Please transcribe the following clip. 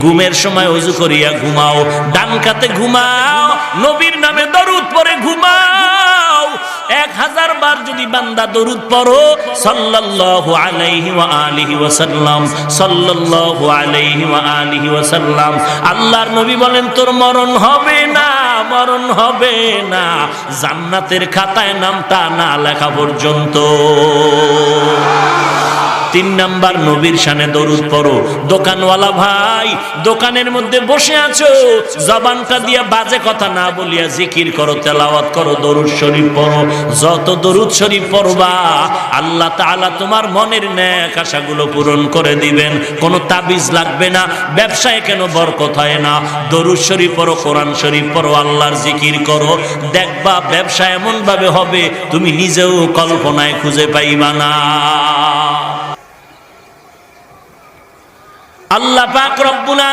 ঘুমের সময় ওযু করিয়া ঘুমাও, ডান কাতে ঘুমাও, নবীর নামে দরুদ পড়ে ঘুমাও। 1000 বার যদি বান্দা দরুদ পড়ো সাল্লাল্লাহু আলাইহি ওয়া আলিহি ওয়াসাল্লাম, সাল্লাল্লাহু আলাইহি ওয়া আলিহি ওয়াসাল্লাম, আল্লাহর নবী বলেন তোর মরণ হবে না, মরণ হবে না, জান্নাতের খাতায় নামটা না লেখা পর্যন্ত। 3 নাম্বার নবীর শানে দরুদ পড়ো। দোকানওয়ালা ভাই, দোকানের মধ্যে বসে আছো, জবানটা দিয়া বাজে কথা না বলিয়া জিকির করো, তেলাওয়াত করো, দরুদ শরীফ পড়ো। যত দরুদ শরীফ পড়বা আল্লাহ তাআলা তোমার মনের নেক আশাগুলো পূরণ করে দিবেন। কোনো তাবিজ লাগবে না। ব্যবসায় কেন বরকত হয় না? দরুদ শরীফ পড়ো, কোরআন শরীফ পড়ো, আল্লাহর জিকির করো, দেখবা ব্যবসা এমন ভাবে হবে তুমি নিজেও কল্পনায় খুঁজে পাইবা না। আল্লাহ পাক রব্বুল